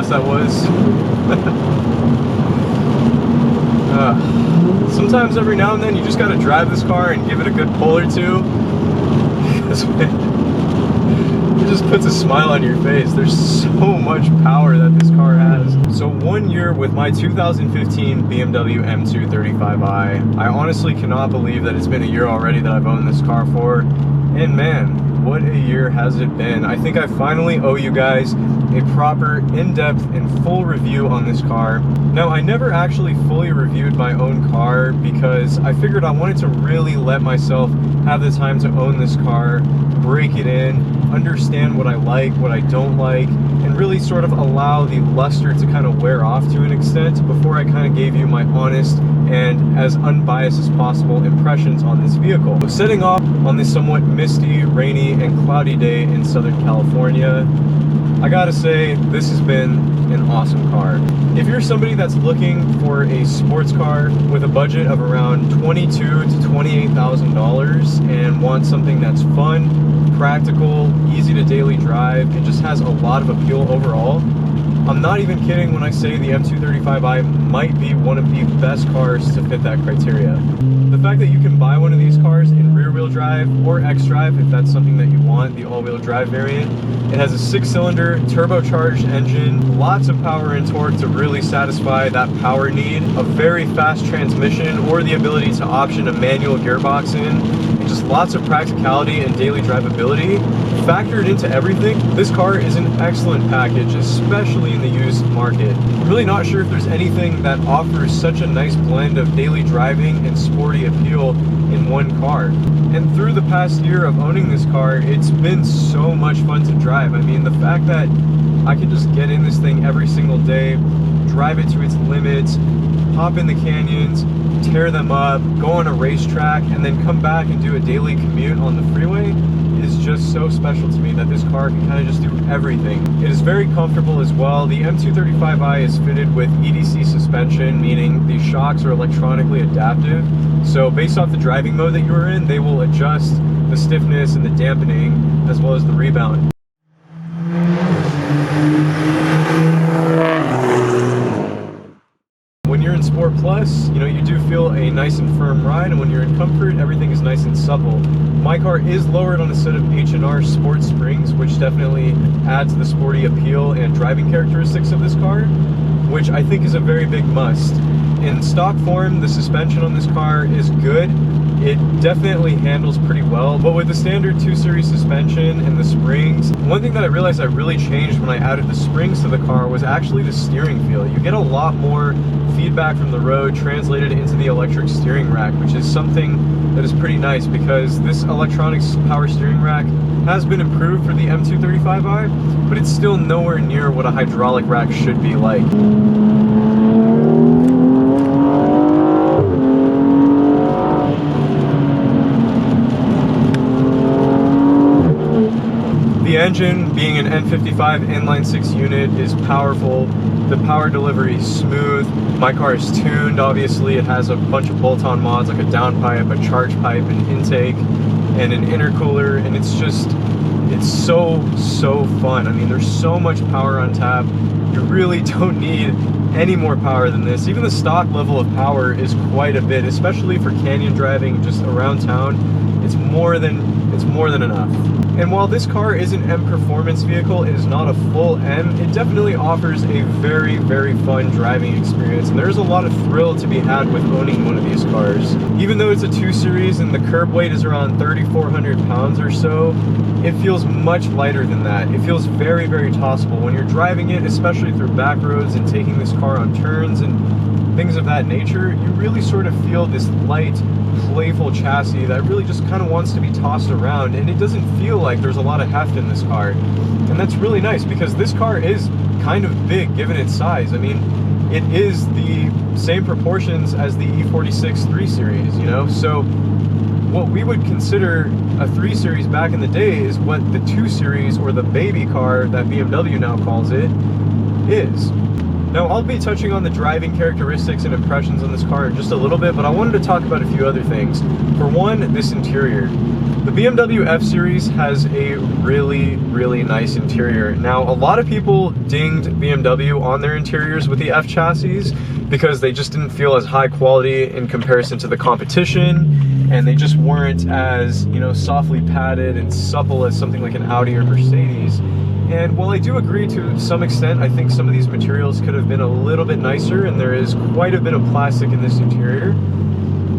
fast that was. Sometimes every now and then you just gotta drive this car and give it a good pull or two. Because it just puts a smile on your face. There's so much power that this car has. So 1 year with my 2015 BMW M235i. I honestly cannot believe that it's been a year already that I've owned this car for. And man, what a year has it been. I think I finally owe you guys a proper, in-depth, and full review on this car. Now, I never actually fully reviewed my own car because I figured I wanted to really let myself have the time to own this car, break it in, understand what I like, what I don't like, and really sort of allow the luster to kind of wear off to an extent before I kind of gave you my honest and as unbiased as possible impressions on this vehicle. So setting off on this somewhat misty, rainy, and cloudy day in Southern California, I gotta say, this has been an awesome car. If you're somebody that's looking for a sports car with a budget of around $22,000 to $28,000 and want something that's fun, practical, easy to daily drive, and just has a lot of appeal overall, I'm not even kidding when I say the M235i might be one of the best cars to fit that criteria. The fact that you can buy one of these cars in rear-wheel drive or X-Drive, if that's something that you want, the all-wheel drive variant. It has a 6-cylinder turbocharged engine, lots of power and torque to really satisfy that power need, a very fast transmission, or the ability to option a manual gearbox in, and just lots of practicality and daily drivability. Factored into everything, this car is an excellent package, especially in the used market. I'm really not sure if there's anything that offers such a nice blend of daily driving and sporty appeal in one car. And through the past year of owning this car, it's been so much fun to drive. I mean, the fact that I can just get in this thing every single day, drive it to its limits, hop in the canyons, tear them up, go on a racetrack, and then come back and do a daily commute on the freeway is just so special to me that this car can kind of just do everything. It is very comfortable as well. The M235i is fitted with EDC suspension, meaning the shocks are electronically adaptive. So based off the driving mode that you're in, they will adjust the stiffness and the dampening as well as the rebound. When you're in Sport Plus, you know, you do feel a nice and firm ride, and when you're in Comfort, everything is nice and supple. My car is lowered on a set of H&R Sport Springs, which definitely adds the sporty appeal and driving characteristics of this car, which I think is a very big must. In stock form, the suspension on this car is good. It definitely handles pretty well, but with the standard 2 Series suspension and the springs, one thing that I realized I really changed when I added the springs to the car was actually the steering feel. You get a lot more feedback from the road translated into the electric steering rack, which is something that is pretty nice because this electronic power steering rack has been improved for the M235i, but it's still nowhere near what a hydraulic rack should be like. The engine, being an N55 inline-6 unit, is powerful. The power delivery is smooth. My car is tuned, obviously. It has a bunch of bolt-on mods like a downpipe, a charge pipe, an intake, and an intercooler, and it's so fun. I mean, there's so much power on tap. You really don't need any more power than this. Even the stock level of power is quite a bit, especially for canyon driving just around town. It's more than enough. And while this car is an M performance vehicle, it is not a full M, it definitely offers a very, very fun driving experience, and there's a lot of thrill to be had with owning one of these cars. Even though it's a 2 Series and the curb weight is around 3,400 pounds or so, it feels much lighter than that. It feels very, very tossable. When you're driving it, especially through back roads and taking this car on turns and things of that nature, you really sort of feel this light, playful chassis that really just kind of wants to be tossed around, and it doesn't feel like there's a lot of heft in this car. And that's really nice because this car is kind of big given its size. I mean, it is the same proportions as the E46 3 Series, you know? So what we would consider a 3 Series back in the day is what the 2 Series, or the baby car that BMW now calls it, is. Now, I'll be touching on the driving characteristics and impressions on this car in just a little bit, but I wanted to talk about a few other things. For one, this interior. The BMW F Series has a really nice interior. Now, a lot of people dinged BMW on their interiors with the F chassis because they just didn't feel as high quality in comparison to the competition, and they just weren't as, you know, softly padded and supple as something like an Audi or Mercedes. And while I do agree to some extent, I think some of these materials could have been a little bit nicer, and there is quite a bit of plastic in this interior.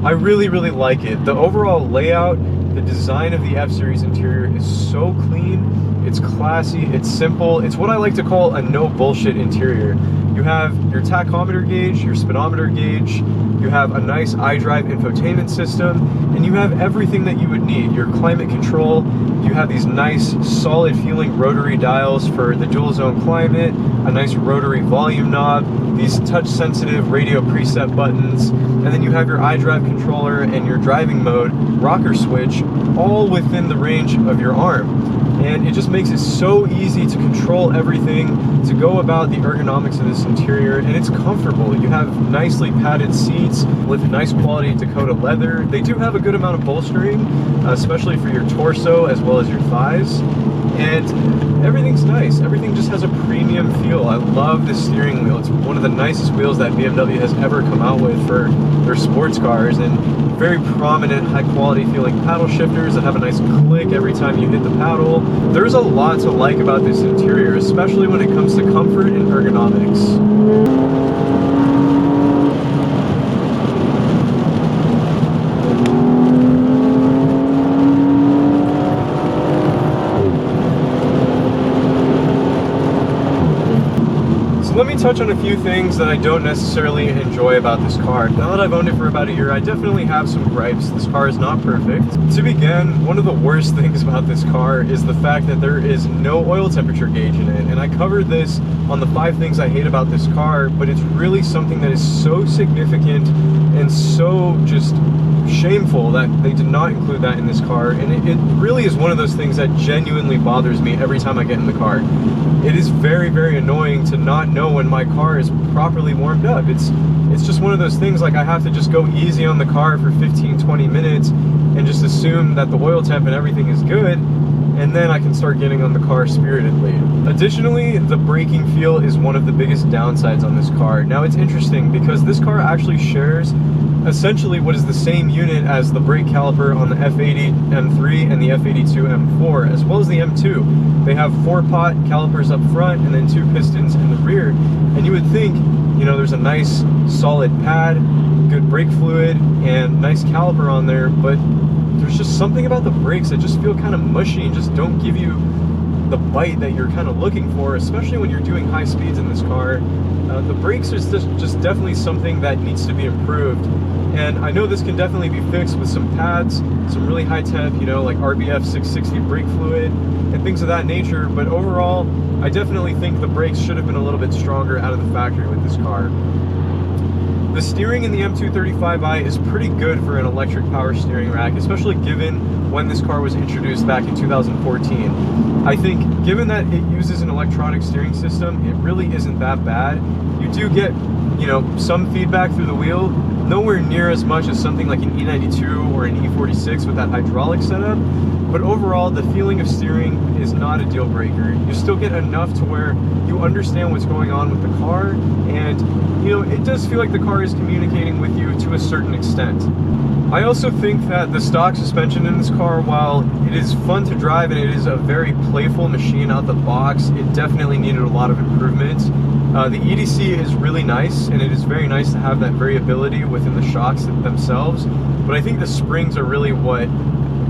I really like it. The overall layout, the design of the F-Series interior is so clean, it's classy, it's simple. It's what I like to call a no bullshit interior. You have your tachometer gauge, your speedometer gauge, you have a nice iDrive infotainment system, and you have everything that you would need. Your climate control, you have these nice solid feeling rotary dials for the dual zone climate, a nice rotary volume knob, these touch sensitive radio preset buttons, and then you have your iDrive controller and your driving mode rocker switch all within the range of your arm. And it just makes it so easy to control everything, to go about the ergonomics of this interior, and it's comfortable. You have nicely padded seats with nice quality Dakota leather. They do have a good amount of bolstering, especially for your torso as well as your thighs. And everything's nice. Everything just has a premium feel. I love the steering wheel. It's one of the nicest wheels that BMW has ever come out with for their sports cars, and very prominent, high quality feeling paddle shifters that have a nice click every time you hit the paddle. There's a lot to like about this interior, especially when it comes to comfort and ergonomics. Let me touch on a few things that I don't necessarily enjoy about this car. Now that I've owned it for about a year, I definitely have some gripes. This car is not perfect. To begin, one of the worst things about this car is the fact that there is no oil temperature gauge in it. And I covered this on the 5 things I hate about this car, but it's really something that is so significant and so just shameful that they did not include that in this car. And it really is one of those things that genuinely bothers me every time I get in the car. It is very annoying to not know when my car is properly warmed up. It's just one of those things, like I have to just go easy on the car for 15-20 minutes and just assume that the oil temp and everything is good, and then I can start getting on the car spiritedly. Additionally, the braking feel is one of the biggest downsides on this car. Now it's interesting because this car actually shares essentially what is the same unit as the brake caliper on the F80 M3 and the F82 M4, as well as the M2. They have 4-pot calipers up front and then 2 pistons in the rear. And you would think, you know, there's a nice solid pad, good brake fluid, and nice caliper on there, but there's just something about the brakes that just feel kind of mushy and just don't give you the bite that you're kind of looking for, especially when you're doing high speeds in this car. The brakes is just definitely something that needs to be improved. And I know this can definitely be fixed with some pads, some really high temp, you know, like RBF 660 brake fluid and things of that nature. But overall, I definitely think the brakes should have been a little bit stronger out of the factory with this car. The steering in the M235i is pretty good for an electric power steering rack, especially given when this car was introduced back in 2014. I think given that it uses an electronic steering system, it really isn't that bad. You do get, you know, some feedback through the wheel, nowhere near as much as something like an E92 or an E46 with that hydraulic setup, but overall the feeling of steering is not a deal breaker. You still get enough to where you understand what's going on with the car, and you know, it does feel like the car is communicating with you to a certain extent. I also think that the stock suspension in this car, while it is fun to drive and it is a very playful machine out the box, it definitely needed a lot of improvement. The EDC is really nice, and it is very nice to have that variability within the shocks themselves, but I think the springs are really what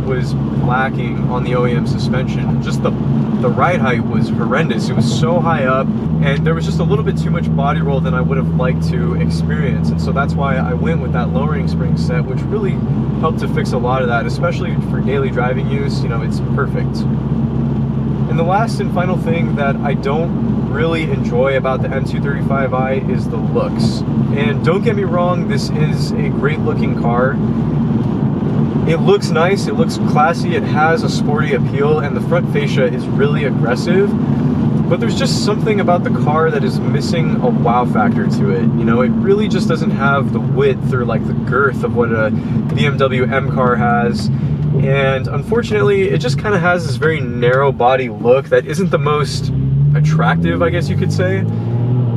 was lacking on the OEM suspension. Just the ride height was horrendous. It was so high up, and there was just a little bit too much body roll than I would have liked to experience, and so that's why I went with that lowering spring set, which really helped to fix a lot of that, especially for daily driving use. You know, it's perfect. And the last and final thing that I don't really enjoy about the M235i is the looks. And don't get me wrong, this is a great looking car. It looks nice, it looks classy, it has a sporty appeal, and the front fascia is really aggressive. But there's just something about the car that is missing a wow factor to it. You know, it really just doesn't have the width or like the girth of what a BMW M car has. And unfortunately, it just kind of has this very narrow body look that isn't the most attractive, I guess you could say.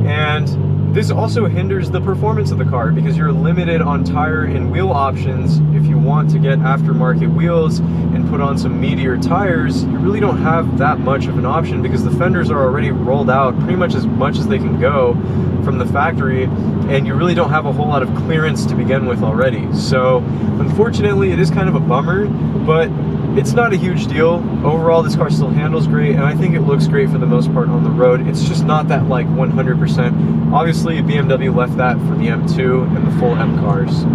And this also hinders the performance of the car because you're limited on tire and wheel options. If you want to get aftermarket wheels and put on some meatier tires, you really don't have that much of an option because the fenders are already rolled out pretty much as they can go from the factory, and you really don't have a whole lot of clearance to begin with already. So unfortunately, it is kind of a bummer, but it's not a huge deal. Overall, this car still handles great, and I think it looks great for the most part on the road. It's just not that like 100%. Obviously, BMW left that for the M2 and the full M cars.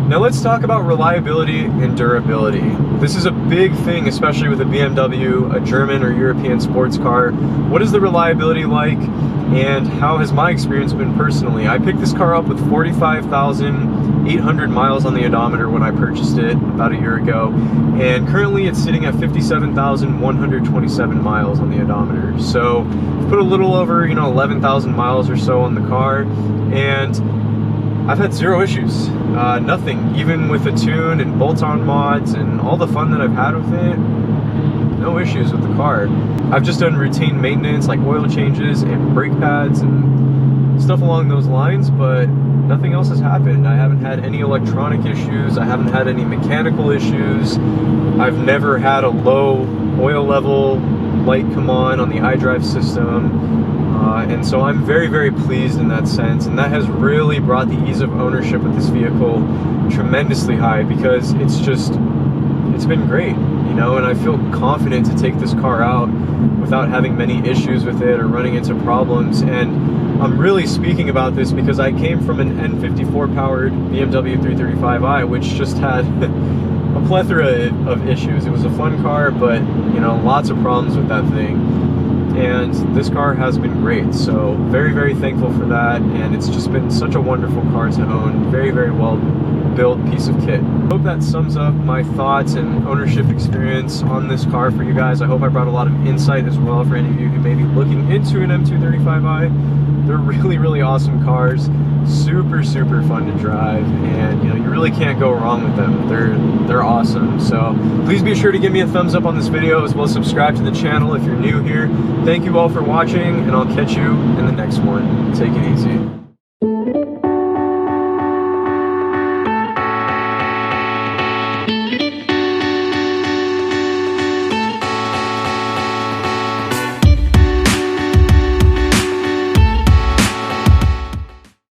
Now let's talk about reliability and durability. This is a big thing, especially with a BMW, a German or European sports car. What is the reliability like, and how has my experience been personally? I picked this car up with 45,800 miles on the odometer when I purchased it about a year ago, and currently it's sitting at 57,127 miles on the odometer. So I've put a little over 11,000 miles or so on the car, and I've had zero issues, nothing. Even with the tune and bolt-on mods and all the fun that I've had with it, no issues with the car. I've just done routine maintenance like oil changes and brake pads and stuff along those lines, but nothing else has happened. I haven't had any electronic issues. I haven't had any mechanical issues. I've never had a low oil level light come on the iDrive system. And so I'm very, very pleased in that sense, and that has really brought the ease of ownership of this vehicle tremendously high, because it's been great, and I feel confident to take this car out without having many issues with it or running into problems. And I'm really speaking about this because I came from an N54 powered BMW 335i, which just had a plethora of issues. It was a fun car, but lots of problems with that thing. And this car has been great, so very, very thankful for that, and it's just been such a wonderful car to own. Very, very well built piece of kit. I hope that sums up my thoughts and ownership experience on this car for you guys. I hope I brought a lot of insight as well for any of you who may be looking into an M235i. They're really, really awesome cars, super, super fun to drive, and you really can't go wrong with them. They're awesome. So please be sure to give me a thumbs up on this video, as well as subscribe to the channel if you're new here. Thank you all for watching, and I'll catch you in the next one. Take it easy.